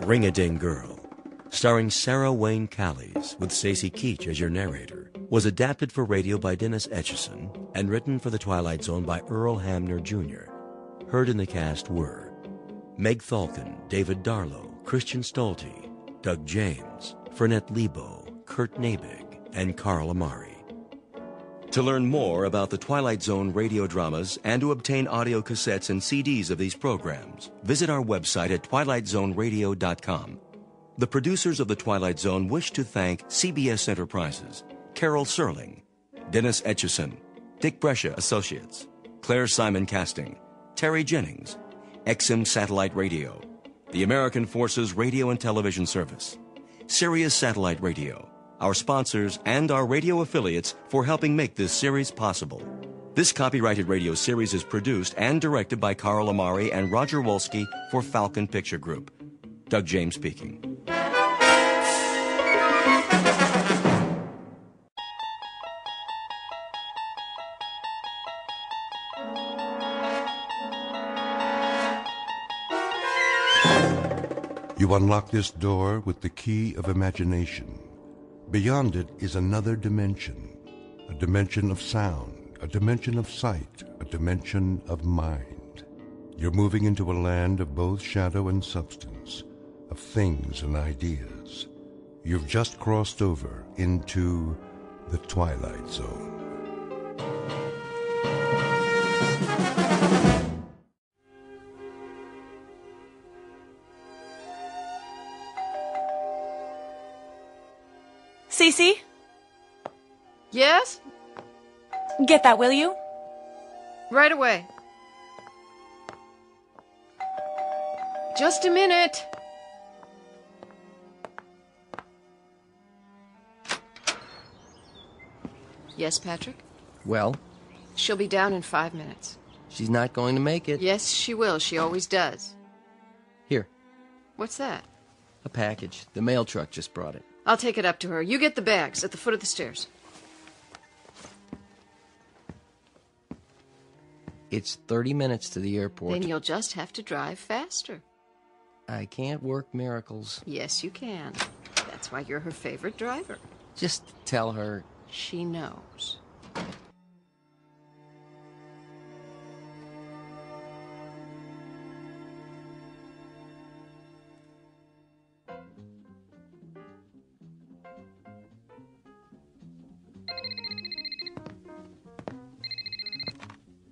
Ring-a-Ding Girl, starring Sarah Wayne Callies with Stacy Keach as your narrator, was adapted for radio by Dennis Etchison and written for The Twilight Zone by Earl Hamner Jr. Heard in the cast were Meg Thalken, David Darlow, Christian Stolte, Doug James, Fernette Lebo, Kurt Nabig, and Carl Amari. To learn more about the Twilight Zone radio dramas and to obtain audio cassettes and CDs of these programs, visit our website at twilightzoneradio.com. The producers of The Twilight Zone wish to thank CBS Enterprises, Rod Serling, Dennis Etchison, Dick Brescia Associates, Claire Simon Casting, Terry Jennings, XM Satellite Radio, the American Forces Radio and Television Service, Sirius Satellite Radio, our sponsors, and our radio affiliates for helping make this series possible. This copyrighted radio series is produced and directed by Carl Amari and Roger Wolski for Falcon Picture Group. Doug James speaking. You unlock this door with the key of imagination. Beyond it is another dimension, a dimension of sound, a dimension of sight, a dimension of mind. You're moving into a land of both shadow and substance, of things and ideas. You've just crossed over into the Twilight Zone. Cece? Yes? Get that, will you? Right away. Just a minute. Yes, Patrick? Well, She'll be down in 5 minutes. she's not going to make it. Yes, she will. She always does. Here, What's that? a package. The mail truck just brought it. I'll take it up to her. You get the bags at the foot of the stairs. It's 30 minutes to the airport. Then you'll just have to drive faster. I can't work miracles. Yes, you can. That's why you're her favorite driver. Just tell her. She knows.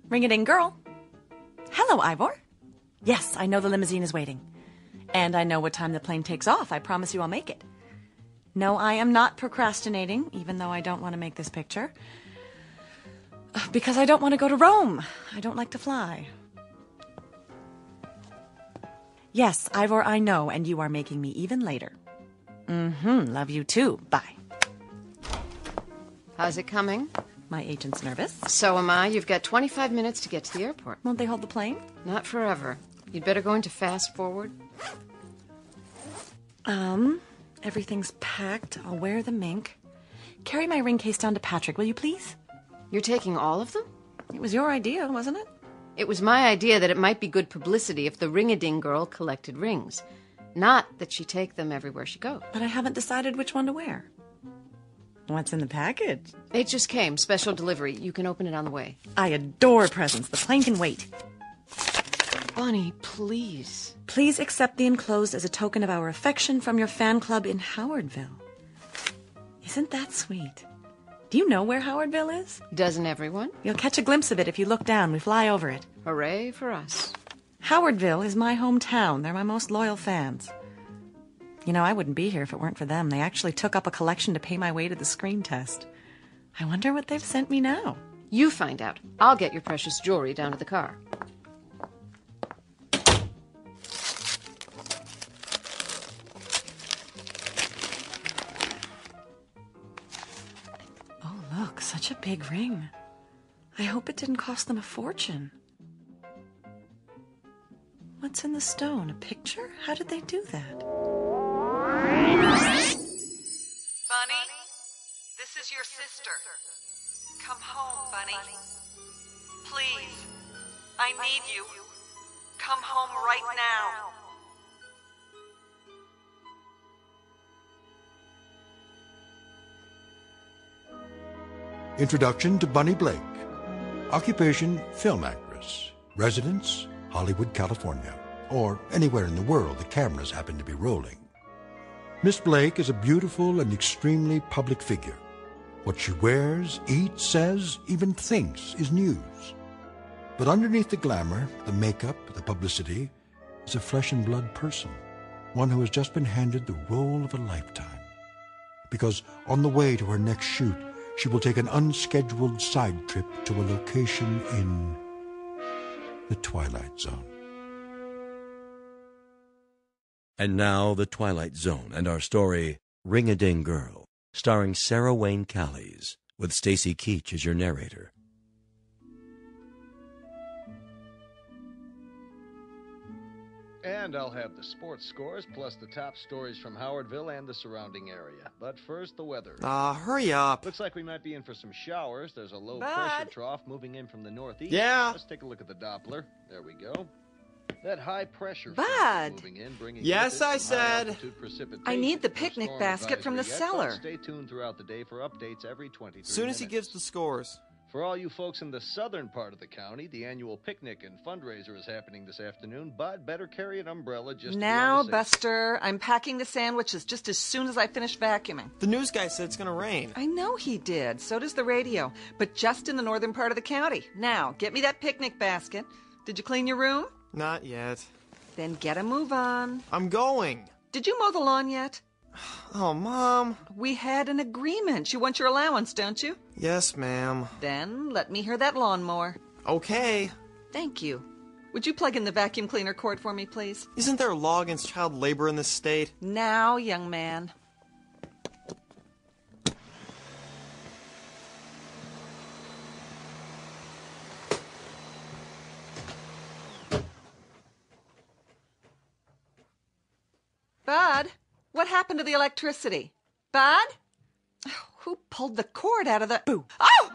Ring-a-ding girl. Hello, Ivor. Yes, I know the limousine is waiting. And I know what time the plane takes off. I promise you I'll make it. No, I am not procrastinating, even though I don't want to make this picture. Because I don't want to go to Rome. I don't like to fly. Yes, Ivor, I know, and you are making me even later. Love you too. Bye. How's it coming? My agent's nervous. So am I. You've got 25 minutes to get to the airport. Won't they hold the plane? Not forever. You'd better go into fast forward. Everything's packed. I'll wear the mink. Carry my ring case down to Patrick, will you please? You're taking all of them? It was your idea, wasn't it? It was my idea that it might be good publicity if the ring-a-ding girl collected rings. Not that she take them everywhere she goes. But I haven't decided which one to wear. What's in the package? It just came. Special delivery. You can open it on the way. I adore presents. The plane can wait. Bunny, please. Please accept the enclosed as a token of our affection from your fan club in Howardville. Isn't that sweet? Do you know where Howardville is? Doesn't everyone? You'll catch a glimpse of it if you look down. We fly over it. Hooray for us. Howardville is my hometown. They're my most loyal fans. You know, I wouldn't be here if it weren't for them. They actually took up a collection to pay my way to the screen test. I wonder what they've sent me now. You find out. I'll get your precious jewelry down to the car. Oh, look, such a big ring. I hope it didn't cost them a fortune. What's in the stone? A picture? How did they do that? Bunny, this is your sister. Come home, Bunny. Please, I need you. Come home right now. Introduction to Bunny Blake. Occupation, film actress. Residence, Hollywood, California. Or anywhere in the world the cameras happen to be rolling. Miss Blake is a beautiful and extremely public figure. What she wears, eats, says, even thinks is news. But underneath the glamour, the makeup, the publicity, is a flesh and blood person. One who has just been handed the role of a lifetime. Because on the way to her next shoot, she will take an unscheduled side trip to a location in the Twilight Zone. And now, The Twilight Zone and our story, Ring-a-Ding Girl, starring Sarah Wayne Callies, with Stacy Keach as your narrator. And I'll have the sports scores plus the top stories from Howardville and the surrounding area. But first, the weather. Hurry up. Looks like we might be in for some showers. There's a low pressure trough moving in from the northeast. Yeah. Let's take a look at the Doppler. There we go. That high pressure Bud. moving in, bringing Yes, I said. I need the picnic basket from the cellar. Stay tuned throughout the day for updates every 23 Soon as he gives the scores. For all you folks in the southern part of the county, the annual picnic and fundraiser is happening this afternoon. Bud, better carry an umbrella just Now, to be on the safe. Buster, I'm packing the sandwiches just as soon as I finish vacuuming. The news guy said it's gonna rain. I know he did. So does the radio. But just in the northern part of the county. Now, get me that picnic basket. Did you clean your room? Not yet. Then get a move on. I'm going. Did you mow the lawn yet? Oh, Mom. We had an agreement. You want your allowance, don't you? Yes, ma'am. Then let me hear that lawnmower. Okay. Thank you. Would you plug in the vacuum cleaner cord for me, please? Isn't there a law against child labor in this state? Now, young man. Bud, what happened to the electricity? Bud? Who pulled the cord out of the... Boo. Oh!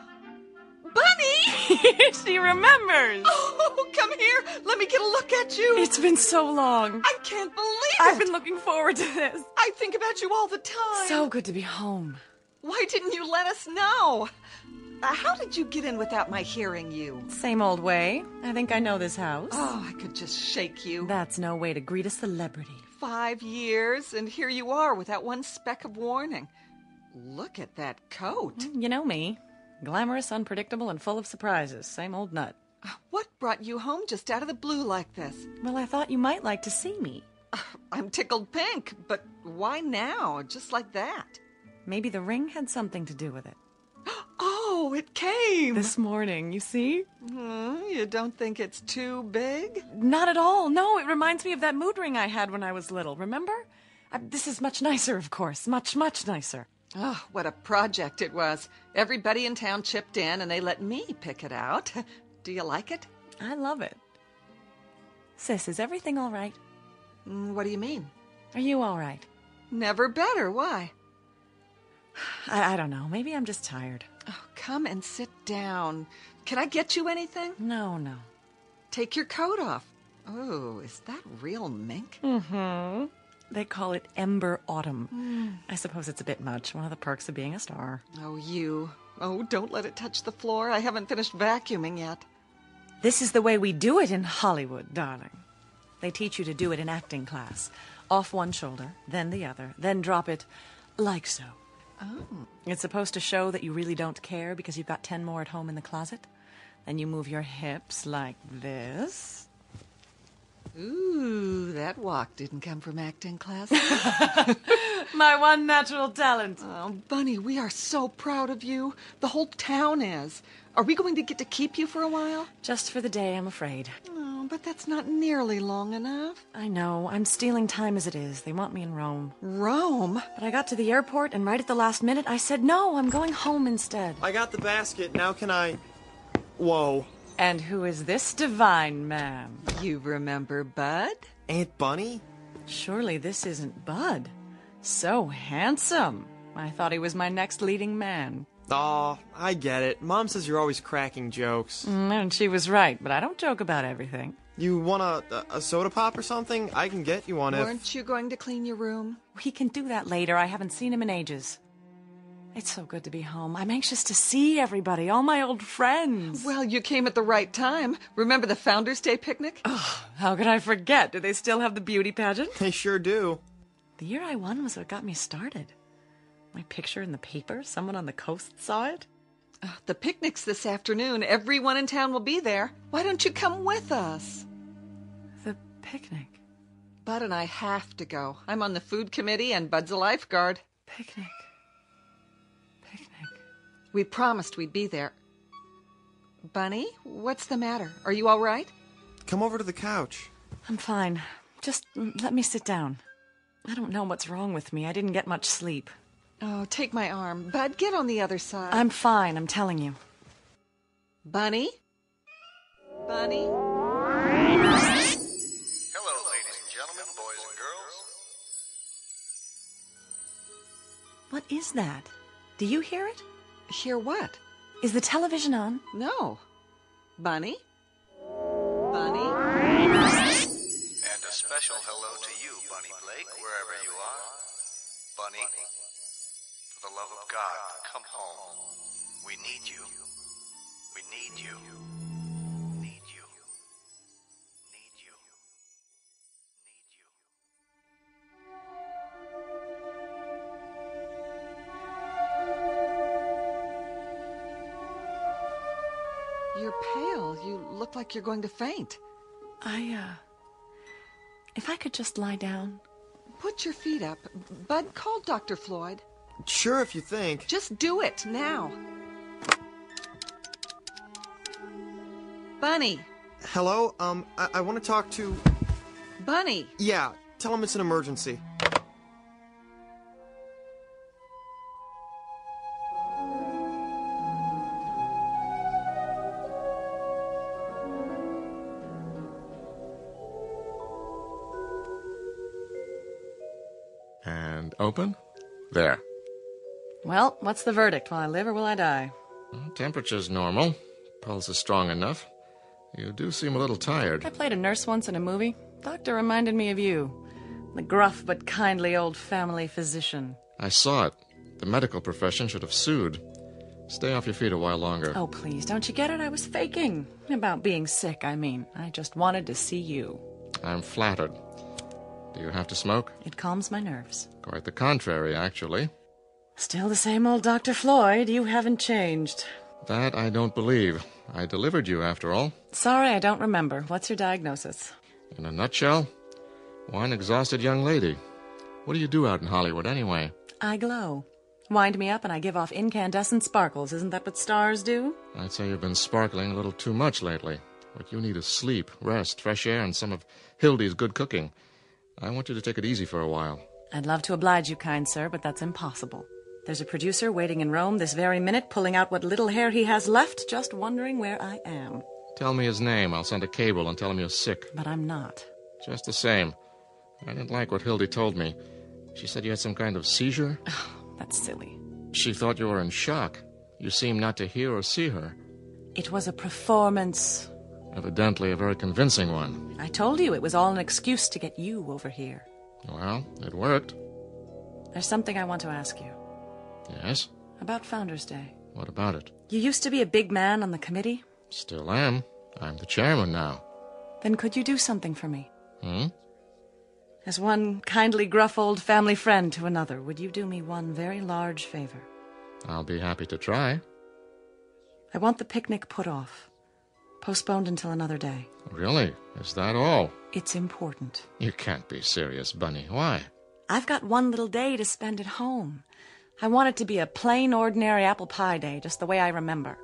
Bunny! She remembers. Oh, come here. Let me get a look at you. It's been so long. I can't believe I've it. been looking forward to this. I think about you all the time. So good to be home. Why didn't you let us know? How did you get in without my hearing you? Same old way. I think I know this house. Oh, I could just shake you. That's no way to greet a celebrity. 5 years, and here you are without one speck of warning. Look at that coat. You know me. Glamorous, unpredictable, and full of surprises. Same old nut. What brought you home just out of the blue like this? Well, I thought you might like to see me. I'm tickled pink, but why now, just like that? Maybe the ring had something to do with it. Oh, it came! This morning, you see? You don't think it's too big? Not at all. No, it reminds me of that mood ring I had when I was little, remember? This is much nicer, of course. Much, much nicer. Oh, what a project it was. Everybody in town chipped in, and they let me pick it out. Do you like it? I love it. Sis, is everything all right? What do you mean? Are you all right? Never better. Why? I don't know. Maybe I'm just tired. Oh, come and sit down. Can I get you anything? No. Take your coat off. Oh, is that real mink? Mm-hmm. They call it Ember Autumn. I suppose it's a bit much. One of the perks of being a star. Oh, you. Oh, don't let it touch the floor. I haven't finished vacuuming yet. This is the way we do it in Hollywood, darling. They teach you to do it in acting class. Off one shoulder, then the other, then drop it like so. Oh. It's supposed to show that you really don't care because you've got 10 more at home in the closet. Then you move your hips like this. Ooh, that walk didn't come from acting class. My one natural talent. Oh, Bunny, we are so proud of you. The whole town is. Are we going to get to keep you for a while? Just for the day, I'm afraid. Oh, but that's not nearly long enough. I know. I'm stealing time as it is. They want me in Rome. Rome? But I got to the airport, and right at the last minute, I said, no, I'm going home instead. I got the basket. Now can I... Whoa. And who is this divine man? You remember Bud? Aunt Bunny? Surely this isn't Bud. So handsome. I thought he was my next leading man. Aw, I get it. Mom says you're always cracking jokes. And she was right, but I don't joke about everything. You want a soda pop or something? I can get you one if... Weren't you going to clean your room? He can do that later. I haven't seen him in ages. It's so good to be home. I'm anxious to see everybody, all my old friends. Well, you came at the right time. Remember the Founders' Day picnic? Oh, how could I forget? Do they still have the beauty pageant? They sure do. The year I won was what got me started. My picture in the paper, someone on the coast saw it. The picnic's this afternoon. Everyone in town will be there. Why don't you come with us? The picnic? Bud and I have to go. I'm on the food committee and Bud's a lifeguard. Picnic. We promised we'd be there. Bunny, what's the matter? Are you all right? Come over to the couch. I'm fine. Just let me sit down. I don't know what's wrong with me. I didn't get much sleep. Oh, take my arm. Bud, get on the other side. I'm fine, I'm telling you. Bunny? Bunny? Hello, ladies and gentlemen, boys and girls. What is that? Do you hear it? Hear what? Is the television on? No. Bunny? Bunny? And a special hello to you, Bunny Blake, wherever you are. Bunny, for the love of God, come home. We need you. We need you. Need you. Need you. Need you. You're pale. You look like you're going to faint. If I could just lie down. Put your feet up. Bud, call Dr. Floyd. Sure, if you think. Just do it, now. Bunny. Hello? I want to talk to... Bunny. Yeah, tell him it's an emergency. And open. There. Well, what's the verdict? Will I live or will I die? Temperature's normal. Pulse is strong enough. You do seem a little tired. I played a nurse once in a movie. Doctor reminded me of you. The gruff but kindly old family physician. I saw it. The medical profession should have sued. Stay off your feet a while longer. Oh, please, don't you get it? I was faking. About being sick, I mean. I just wanted to see you. I'm flattered. Do you have to smoke? It calms my nerves. Quite the contrary, actually. Still the same old Dr. Floyd. You haven't changed. That I don't believe. I delivered you, after all. Sorry, I don't remember. What's your diagnosis? In a nutshell, one exhausted young lady. What do you do out in Hollywood, anyway? I glow. Wind me up and I give off incandescent sparkles. Isn't that what stars do? I'd say you've been sparkling a little too much lately. What you need is sleep, rest, fresh air, and some of Hildy's good cooking. I want you to take it easy for a while. I'd love to oblige you, kind sir, but that's impossible. There's a producer waiting in Rome this very minute, pulling out what little hair he has left, just wondering where I am. Tell me his name. I'll send a cable and tell him you're sick. But I'm not. Just the same. I didn't like what Hildy told me. She said you had some kind of seizure. Oh, that's silly. She thought you were in shock. You seemed not to hear or see her. It was a performance. Evidently a very convincing one. I told you it was all an excuse to get you over here. Well, it worked. There's something I want to ask you. Yes? About Founders' Day. What about it? You used to be a big man on the committee. Still am. I'm the chairman now. Then could you do something for me? Hmm? As one kindly, gruff old family friend to another, would you do me one very large favor? I'll be happy to try. I want the picnic put off. Postponed until another day. Really? Is that all? It's important. You can't be serious, Bunny. Why? I've got one little day to spend at home. I want it to be a plain, ordinary apple pie day, just the way I remember.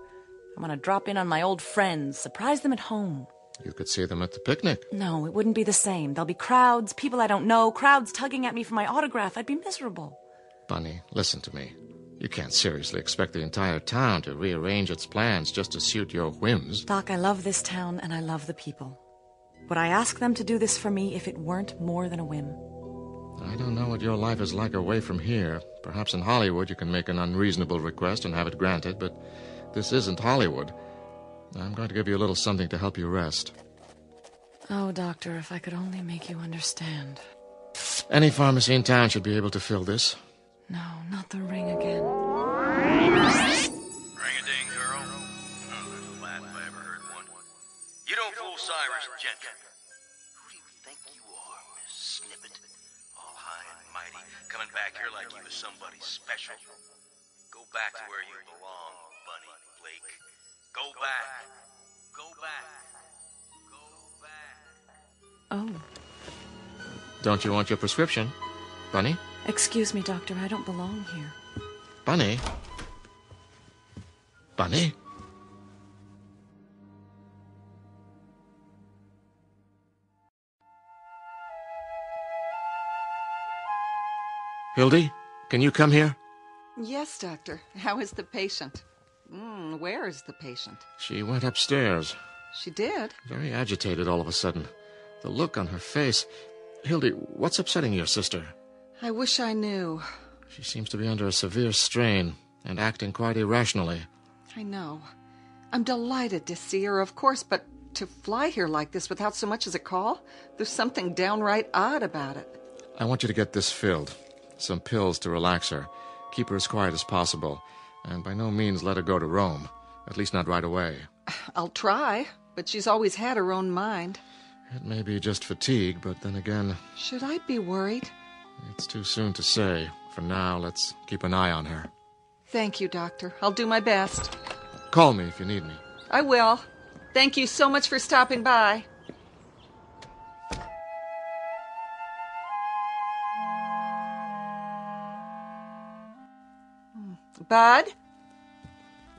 I want to drop in on my old friends, surprise them at home. You could see them at the picnic. No, it wouldn't be the same. There'll be crowds, people I don't know, crowds tugging at me for my autograph. I'd be miserable. Bunny, listen to me. You can't seriously expect the entire town to rearrange its plans just to suit your whims. Doc, I love this town and I love the people. Would I ask them to do this for me if it weren't more than a whim? I don't know what your life is like away from here. Perhaps in Hollywood you can make an unreasonable request and have it granted, but this isn't Hollywood. I'm going to give you a little something to help you rest. Oh, Doctor, if I could only make you understand. Any pharmacy in town should be able to fill this. No, not the ring again. Ring-a-ding, girl. There's a laugh if I ever heard one. You don't fool Cyrus Gentry. Who do you think you are, Miss Snippet? All high and mighty, coming back here like you was somebody special. Go back to where you belong, Bunny Blake. Go back. Go back. Go back. Oh. Don't you want your prescription, Bunny? Excuse me, Doctor. I don't belong here. Bunny? Bunny? Hildy, can you come here? Yes, Doctor. How is the patient? Where is the patient? She went upstairs. She did? Very agitated all of a sudden. The look on her face. Hildy, what's upsetting your sister? I wish I knew. She seems to be under a severe strain and acting quite irrationally. I know. I'm delighted to see her, of course, but to fly here like this without so much as a call? There's something downright odd about it. I want you to get this filled. Some pills to relax her. Keep her as quiet as possible. And by no means let her go to Rome. At least not right away. I'll try, but she's always had her own mind. It may be just fatigue, but then again... Should I be worried? It's too soon to say. For now, let's keep an eye on her. Thank you, Doctor. I'll do my best. Call me if you need me. I will. Thank you so much for stopping by. Bud?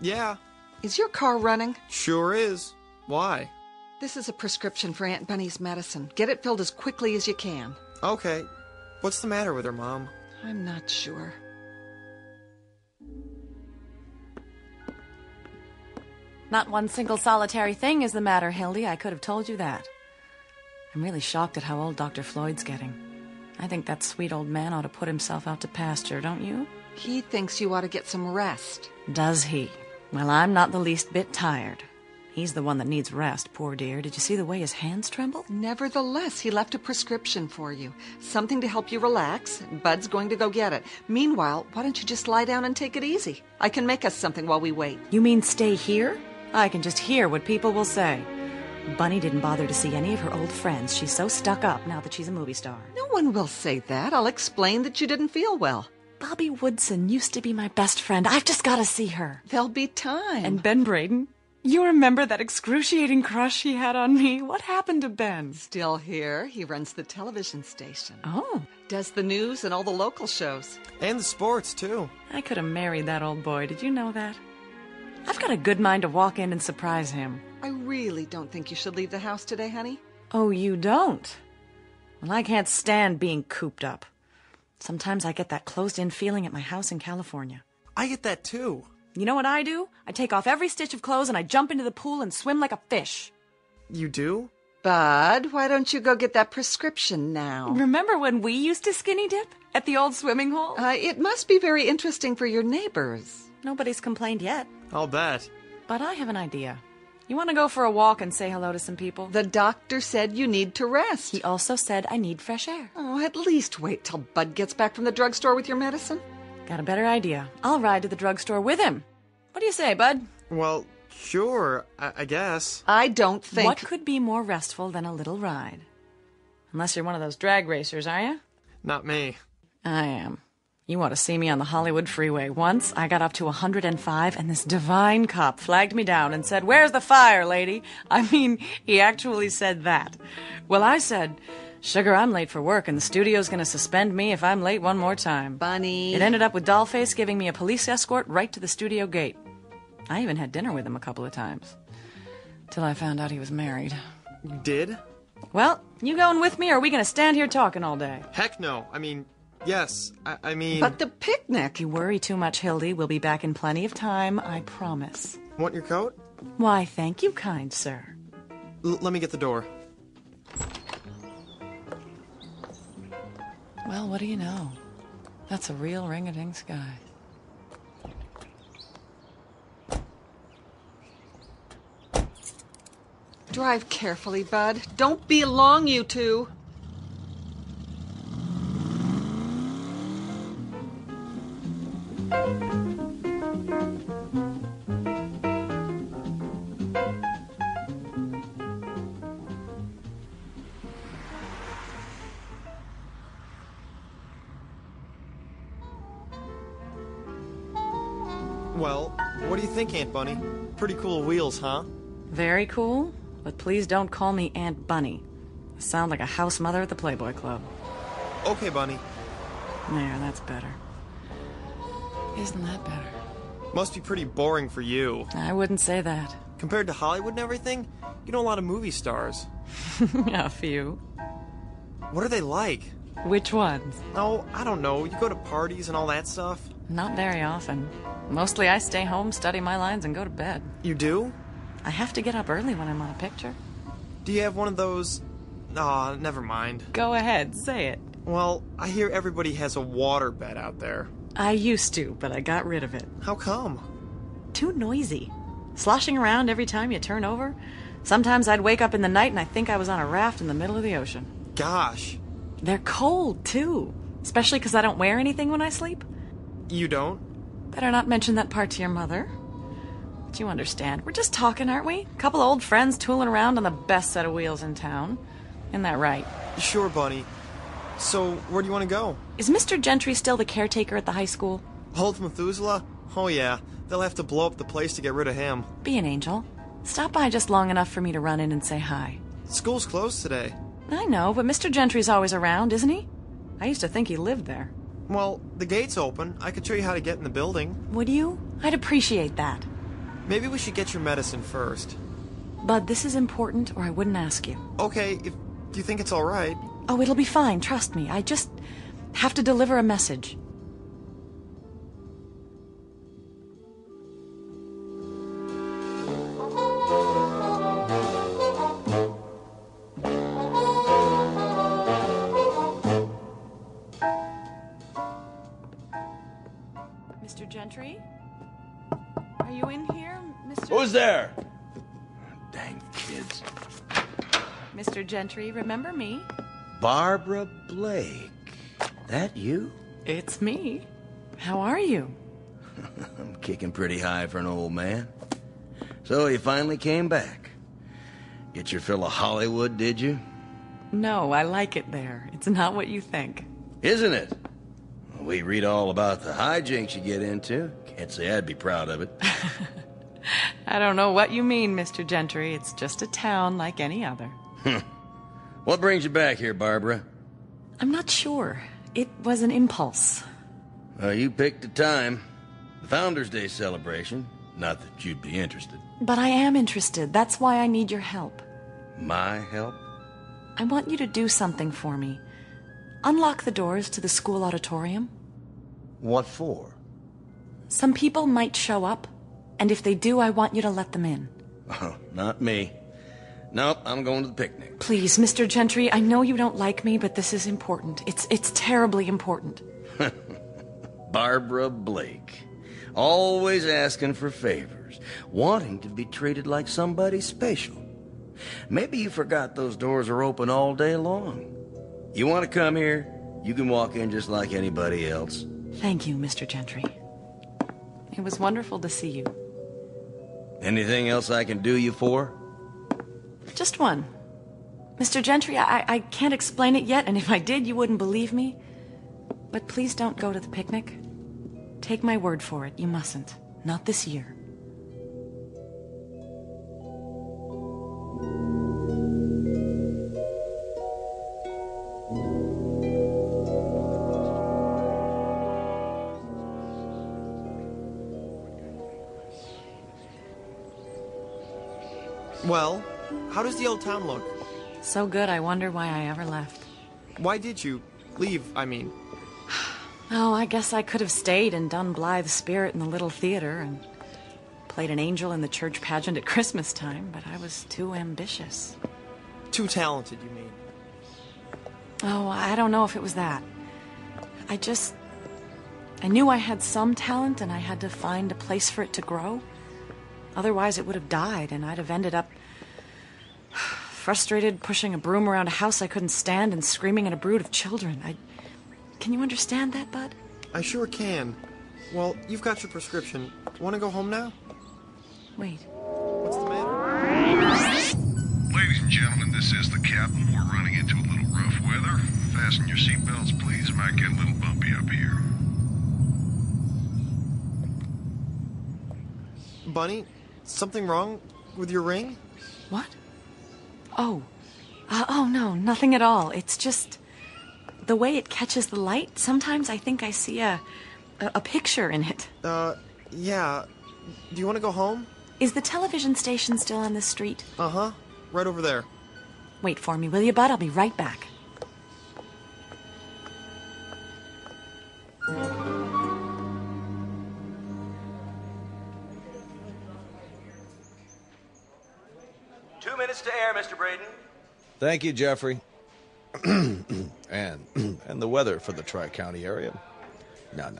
Yeah. Is your car running? Sure is. Why? This is a prescription for Aunt Bunny's medicine. Get it filled as quickly as you can. Okay. What's the matter with her, Mom? I'm not sure. Not one single solitary thing is the matter, Hildy. I could have told you that. I'm really shocked at how old Dr. Floyd's getting. I think that sweet old man ought to put himself out to pasture, don't you? He thinks you ought to get some rest. Does he? Well, I'm not the least bit tired. He's the one that needs rest, poor dear. Did you see the way his hands tremble? Nevertheless, he left a prescription for you. Something to help you relax. Bud's going to go get it. Meanwhile, why don't you just lie down and take it easy? I can make us something while we wait. You mean stay here? I can just hear what people will say. Bunny didn't bother to see any of her old friends. She's so stuck up now that she's a movie star. No one will say that. I'll explain that you didn't feel well. Bobby Woodson used to be my best friend. I've just got to see her. There'll be time. And Ben Braden? You remember that excruciating crush he had on me? What happened to Ben? Still here. He runs the television station. Oh. Does the news and all the local shows. And the sports, too. I could have married that old boy. Did you know that? I've got a good mind to walk in and surprise him. I really don't think you should leave the house today, honey. Oh, you don't? Well, I can't stand being cooped up. Sometimes I get that closed-in feeling at my house in California. I get that, too. You know what I do? I take off every stitch of clothes and I jump into the pool and swim like a fish. You do? Bud, why don't you go get that prescription now? Remember when we used to skinny dip at the old swimming hole? It must be very interesting for your neighbors. Nobody's complained yet. I'll bet. But I have an idea. You want to go for a walk and say hello to some people? The doctor said you need to rest. He also said I need fresh air. Oh, at least wait till Bud gets back from the drugstore with your medicine. Got a better idea. I'll ride to the drugstore with him. What do you say, Bud? Well, sure, I guess. I don't think... What could be more restful than a little ride? Unless you're one of those drag racers, are you? Not me. I am. You ought to see me on the Hollywood freeway. Once, I got up to 105, and this divine cop flagged me down and said, "Where's the fire, lady?" I mean, he actually said that. Well, I said, "Sugar, I'm late for work, and the studio's going to suspend me if I'm late one more time." Bunny. It ended up with Dollface giving me a police escort right to the studio gate. I even had dinner with him a couple of times. Till I found out he was married. You did? Well, you going with me, or are we going to stand here talking all day? Heck no. I mean, yes. I mean... But the picnic! You worry too much, Hildy. We'll be back in plenty of time, I promise. Want your coat? Why, thank you, kind sir. Let me get the door. Well, what do you know? That's a real ring-a-ding sky. Drive carefully, Bud. Don't be long, you two. Well, what do you think, Aunt Bunny? Pretty cool wheels, huh? Very cool, but please don't call me Aunt Bunny. I sound like a house mother at the Playboy Club. Okay, Bunny. There, that's better. Isn't that better? Must be pretty boring for you. I wouldn't say that. Compared to Hollywood and everything, you know a lot of movie stars. A few. What are they like? Which ones? Oh, I don't know. You go to parties and all that stuff? Not very often. Mostly I stay home, study my lines, and go to bed. You do? I have to get up early when I'm on a picture. Do you have one of those... Aw, never mind. Go ahead, say it. Well, I hear everybody has a water bed out there. I used to, but I got rid of it. How come? Too noisy. Sloshing around every time you turn over. Sometimes I'd wake up in the night and I think I was on a raft in the middle of the ocean. Gosh. They're cold, too. Especially because I don't wear anything when I sleep. You don't? Better not mention that part to your mother. But you understand. We're just talking, aren't we? A couple of old friends tooling around on the best set of wheels in town. Isn't that right? Sure, Bunny. So, where do you want to go? Is Mr. Gentry still the caretaker at the high school? Old Methuselah? Oh yeah, they'll have to blow up the place to get rid of him. Be an angel. Stop by just long enough for me to run in and say hi. School's closed today. I know, but Mr. Gentry's always around, isn't he? I used to think he lived there. Well, the gate's open. I could show you how to get in the building. Would you? I'd appreciate that. Maybe we should get your medicine first. Bud, this is important, or I wouldn't ask you. Okay, do you think it's all right? Oh, it'll be fine, trust me. I just have to deliver a message. Mr. Gentry? Are you in here, Mr. Who's there? Dang kids. Mr. Gentry, remember me? Barbara Blake. That you? It's me. How are you? I'm kicking pretty high for an old man. So you finally came back. Get your fill of Hollywood, did you? No, I like it there. It's not what you think. Isn't it? We read all about the hijinks you get into. Can't say I'd be proud of it. I don't know what you mean, Mr. Gentry. It's just a town like any other. What brings you back here, Barbara? I'm not sure. It was an impulse. You picked a time. The Founders' Day celebration. Not that you'd be interested. But I am interested. That's why I need your help. My help? I want you to do something for me. Unlock the doors to the school auditorium. What for? Some people might show up, and if they do, I want you to let them in. Oh, not me. Nope, I'm going to the picnic. Please, Mr. Gentry, I know you don't like me, but this is important. It's terribly important. Barbara Blake. Always asking for favors. Wanting to be treated like somebody special. Maybe you forgot those doors are open all day long. You want to come here, you can walk in just like anybody else. Thank you, Mr. Gentry. It was wonderful to see you. Anything else I can do you for? Just one. Mr. Gentry, I can't explain it yet, and if I did, you wouldn't believe me. But please don't go to the picnic. Take my word for it, you mustn't. Not this year. Well, how does the old town look? So good, I wonder why I ever left. Why did you leave, I mean? Oh, I guess I could have stayed and done Blythe's Spirit in the little theater and played an angel in the church pageant at Christmas time, but I was too ambitious. Too talented, you mean? Oh, I don't know if it was that. I knew I had some talent and I had to find a place for it to grow. Otherwise it would have died and I'd have ended up frustrated, pushing a broom around a house I couldn't stand and screaming at a brood of children. Can you understand that, Bud? I sure can. Well, you've got your prescription. Want to go home now? Wait. What's the matter? Ladies and gentlemen, this is the captain. We're running into a little rough weather. Fasten your seatbelts, please. Might get a little bumpy up here. Bunny, something wrong with your ring? What? Oh. Oh, no, nothing at all. It's just the way it catches the light. Sometimes I think I see a picture in it. Yeah. Do you want to go home? Is the television station still on this street? Uh-huh. Right over there. Wait for me, will you, bud? I'll be right back. Two minutes to air, Mr. Braden. Thank you, Jeffrey. and the weather for the Tri-County area. No.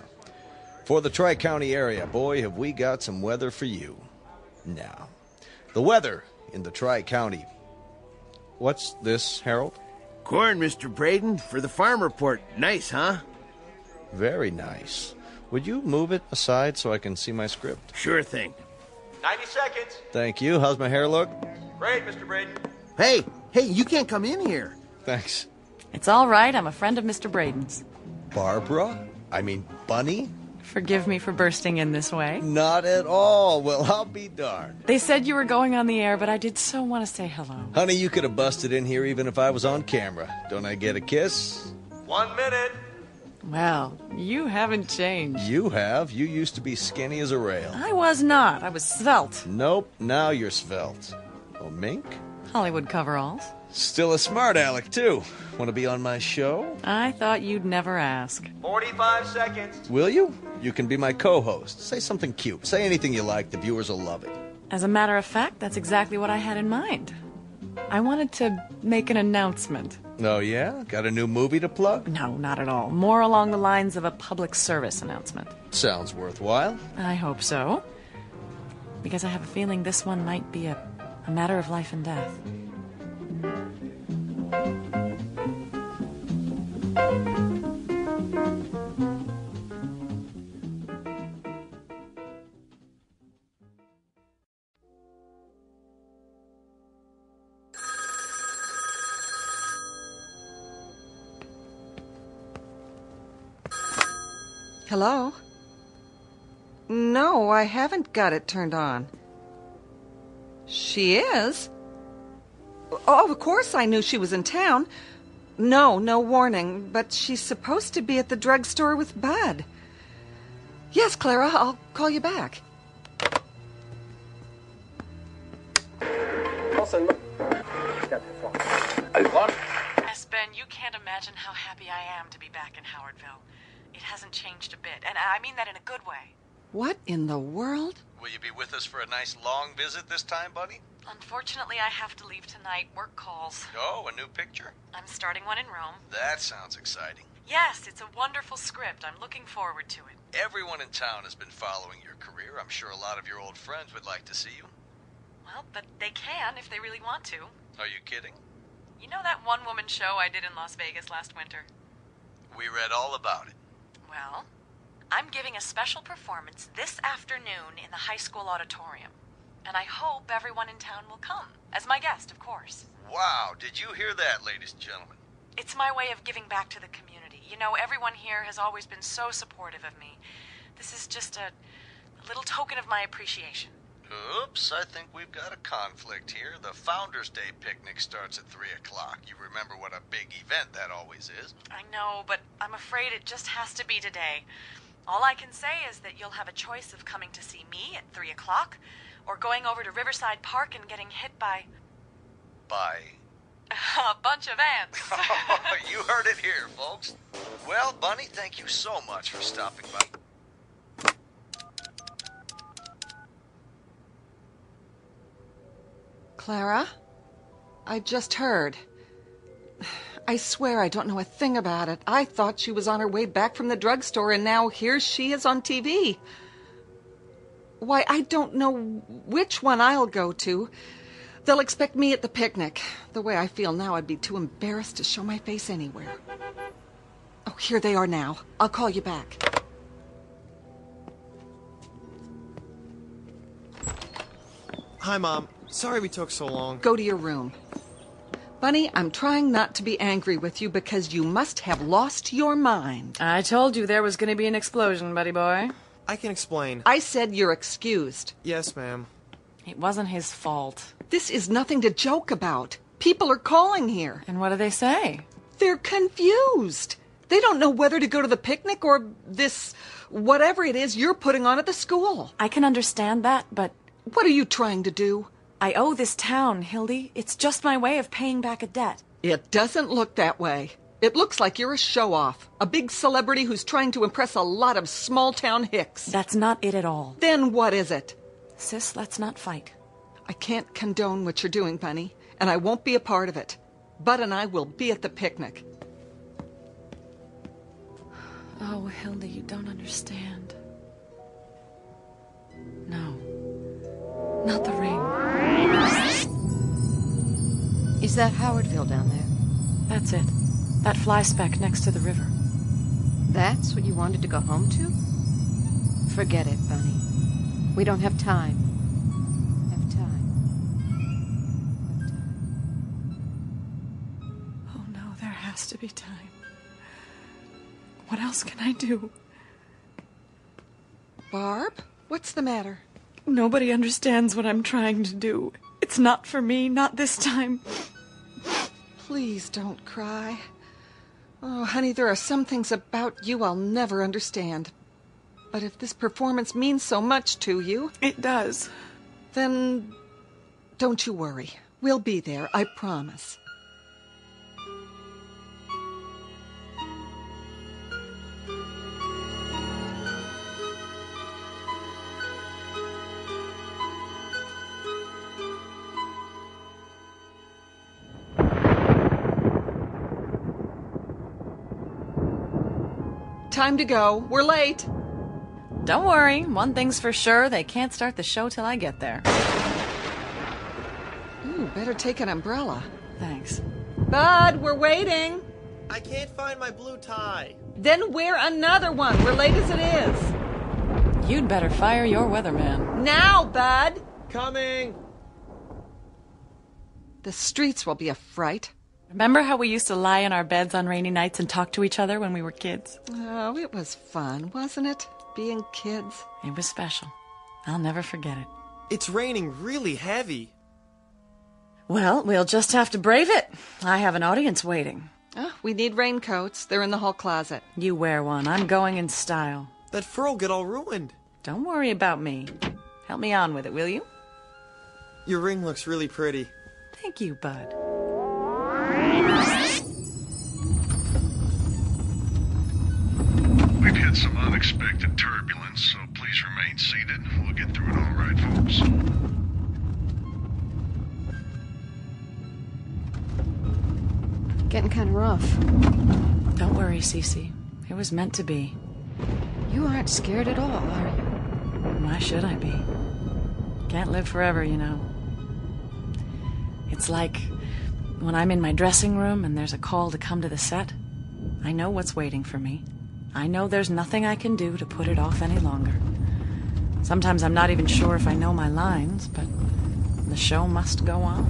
For the Tri-County area, boy, have we got some weather for you. Now, the weather in the Tri-County. What's this, Harold? Corn, Mr. Braden, for the farm report. Nice, huh? Very nice. Would you move it aside so I can see my script? Sure thing. 90 seconds. Thank you. How's my hair look? Great, Mr. Braden. Hey, you can't come in here. Thanks. It's all right. I'm a friend of Mr. Braden's. Barbara? I mean, Bunny? Forgive me for bursting in this way. Not at all. Well, I'll be darned. They said you were going on the air, but I did so want to say hello. Honey, you could have busted in here even if I was on camera. Don't I get a kiss? 1 minute. Well, you haven't changed. You have. You used to be skinny as a rail. I was not. I was svelte. Nope, now you're svelte. Oh, mink? Hollywood coveralls. Still a smart aleck, too. Want to be on my show? I thought you'd never ask. 45 seconds. Will you? You can be my co-host. Say something cute. Say anything you like. The viewers will love it. As a matter of fact, that's exactly what I had in mind. I wanted to make an announcement. Oh, yeah? Got a new movie to plug? No, not at all. More along the lines of a public service announcement. Sounds worthwhile. I hope so. Because I have a feeling this one might be a matter of life and death. Hello? No, I haven't got it turned on. She is? Oh, of course I knew she was in town. No warning, but she's supposed to be at the drugstore with Bud. Yes, Clara, I'll call you back. Miss Ben, you can't imagine how happy I am to be back in Howardville. It hasn't changed a bit, and I mean that in a good way. What in the world? Will you be with us for a nice long visit this time, buddy? Unfortunately, I have to leave tonight. Work calls. Oh, a new picture? I'm starting one in Rome. That sounds exciting. Yes, it's a wonderful script. I'm looking forward to it. Everyone in town has been following your career. I'm sure a lot of your old friends would like to see you. Well, but they can if they really want to. Are you kidding? You know that one-woman show I did in Las Vegas last winter? We read all about it. Well, I'm giving a special performance this afternoon in the high school auditorium. And I hope everyone in town will come. As my guest, of course. Wow, did you hear that, ladies and gentlemen? It's my way of giving back to the community. You know, everyone here has always been so supportive of me. This is just a little token of my appreciation. Oops, I think we've got a conflict here. The Founders Day picnic starts at 3 o'clock. You remember what a big event that always is. I know, but I'm afraid it just has to be today. All I can say is that you'll have a choice of coming to see me at 3 o'clock or going over to Riverside Park and getting hit by... By? A bunch of ants. You heard it here, folks. Well, Bunny, thank you so much for stopping by. Clara? I just heard. I swear I don't know a thing about it. I thought she was on her way back from the drugstore, and now here she is on TV. Why, I don't know which one I'll go to. They'll expect me at the picnic. The way I feel now, I'd be too embarrassed to show my face anywhere. Oh, here they are now. I'll call you back. Hi, Mom. Sorry we took so long. Go to your room. Bunny, I'm trying not to be angry with you because you must have lost your mind. I told you there was going to be an explosion, buddy boy. I can explain. I said you're excused. Yes, ma'am. It wasn't his fault. This is nothing to joke about. People are calling here. And what do they say? They're confused. They don't know whether to go to the picnic or this, whatever it is you're putting on at the school. I can understand that, but... What are you trying to do? I owe this town, Hildy. It's just my way of paying back a debt. It doesn't look that way. It looks like you're a show-off. A big celebrity who's trying to impress a lot of small-town hicks. That's not it at all. Then what is it? Sis, let's not fight. I can't condone what you're doing, Bunny, and I won't be a part of it. Bud and I will be at the picnic. Oh, Hildy, you don't understand. No. Not the ring. Is that Howardville down there? That's it. That fly speck next to the river. That's what you wanted to go home to? Forget it, Bunny. We don't have time. Oh, no, there has to be time. What else can I do? Barb, what's the matter? Nobody understands what I'm trying to do. It's not for me, not this time. Please don't cry. Oh, honey, there are some things about you I'll never understand. But if this performance means so much to you... It does. Then don't you worry. We'll be there, I promise. Time to go. We're late. Don't worry. One thing's for sure. They can't start the show till I get there. Ooh, better take an umbrella. Thanks. Bud, we're waiting. I can't find my blue tie. Then wear another one. We're late as it is. You'd better fire your weatherman. Now, Bud. Coming. The streets will be a fright. Remember how we used to lie in our beds on rainy nights and talk to each other when we were kids? Oh, it was fun, wasn't it? Being kids. It was special. I'll never forget it. It's raining really heavy. Well, we'll just have to brave it. I have an audience waiting. Oh, we need raincoats. They're in the hall closet. You wear one. I'm going in style. That fur'll get all ruined. Don't worry about me. Help me on with it, will you? Your ring looks really pretty. Thank you, Bud. We've had some unexpected turbulence, so please remain seated. We'll get through it all right, folks. Getting kind of rough. Don't worry, Cece. It was meant to be. You aren't scared at all, are you? Why should I be? Can't live forever, you know. It's like when I'm in my dressing room and there's a call to come to the set. I know what's waiting for me. I know there's nothing I can do to put it off any longer. Sometimes I'm not even sure if I know my lines, but the show must go on.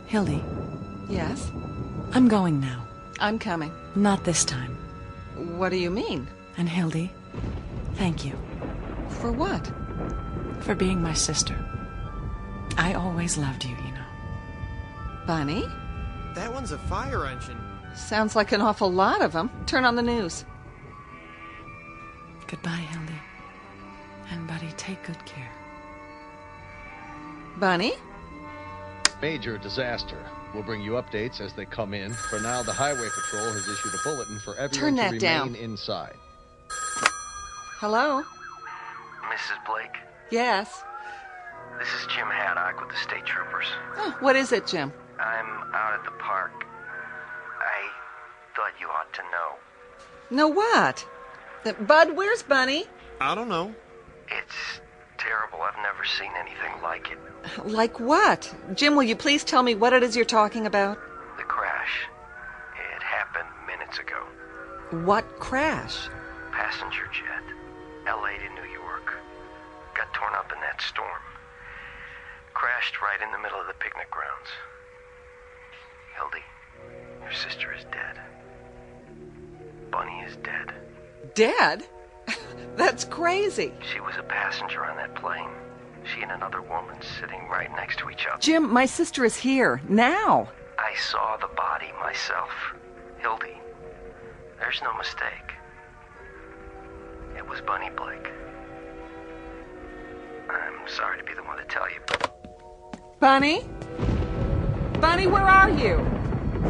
Hildy. Yes? I'm going now. I'm coming. Not this time. What do you mean? And Hildy, thank you. For what? For being my sister. I always loved you, you know. Bunny? That one's a fire engine. Sounds like an awful lot of them. Turn on the news. Goodbye, Hildy. And, buddy, take good care. Bunny? Major disaster. We'll bring you updates as they come in. For now, the Highway Patrol has issued a bulletin for everyone to remain inside. Hello? Mrs. Blake? Yes. This is Jim Haddock with the State Troopers. Oh, what is it, Jim? I'm out at the park. I thought you ought to know. Know what? Bud, where's Bunny? I don't know. It's terrible. I've never seen anything like it. Like what? Jim, will you please tell me what it is you're talking about? The crash. It happened minutes ago. What crash? Passenger jet. L.A. to New York. Got torn up in that storm. Crashed right in the middle of the picnic grounds. Hildy, Your sister is dead. Bunny is dead. Dead? That's crazy. She was a passenger on that plane. She and another woman sitting right next to each other. Jim, my sister is here, now. I saw the body myself. Hildy. There's no mistake. It was Bunny Blake. I'm sorry to be the one to tell you, but... Bunny? Bunny, where are you?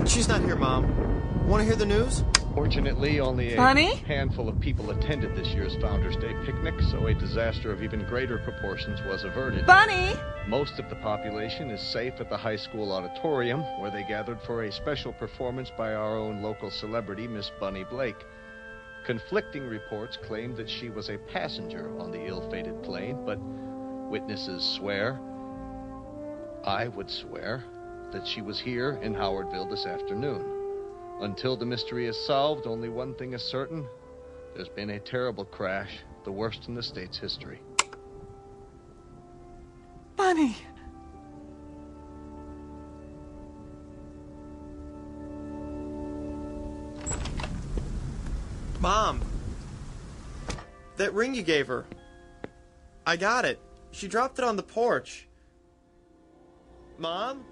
She's not here, Mom. Want to hear the news? Fortunately, only a Bunny? handful of people attended this year's Founders Day picnic, so a disaster of even greater proportions was averted. Bunny! Most of the population is safe at the high school auditorium, where they gathered for a special performance by our own local celebrity, Miss Bunny Blake. Conflicting reports claimed that she was a passenger on the ill-fated plane, but witnesses swear, I would swear, that she was here in Howardville this afternoon. Until the mystery is solved, only one thing is certain. There's been a terrible crash, the worst in the state's history. Bunny! Mom! That ring you gave her. I got it. She dropped it on the porch. Mom?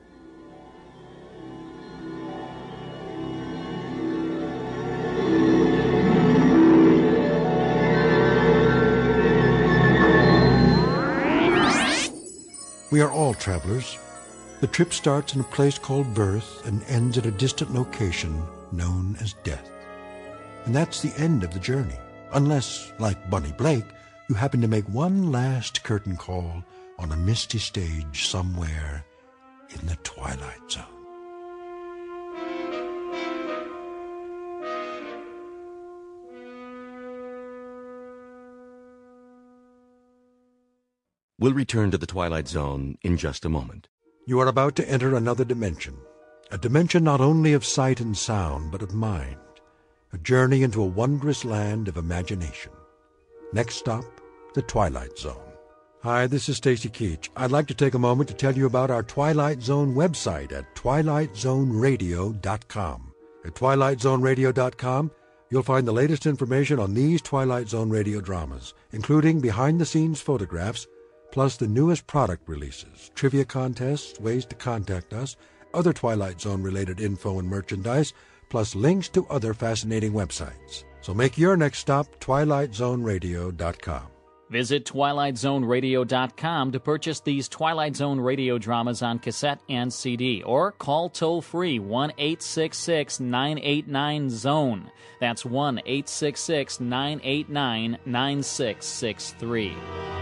We are all travelers. The trip starts in a place called birth and ends at a distant location known as death. And that's the end of the journey, unless, like Bunny Blake, you happen to make one last curtain call on a misty stage somewhere in the Twilight Zone. We'll return to the Twilight Zone in just a moment. You are about to enter another dimension, a dimension not only of sight and sound, but of mind, a journey into a wondrous land of imagination. Next stop, the Twilight Zone. Hi, this is Stacy Keach. I'd like to take a moment to tell you about our Twilight Zone website at twilightzoneradio.com. At twilightzoneradio.com, you'll find the latest information on these Twilight Zone radio dramas, including behind-the-scenes photographs, plus the newest product releases, trivia contests, ways to contact us, other Twilight Zone-related info and merchandise, plus links to other fascinating websites. So make your next stop twilightzoneradio.com. Visit twilightzoneradio.com to purchase these Twilight Zone radio dramas on cassette and CD, or call toll-free 1-866-989-ZONE. That's 1-866-989-9663.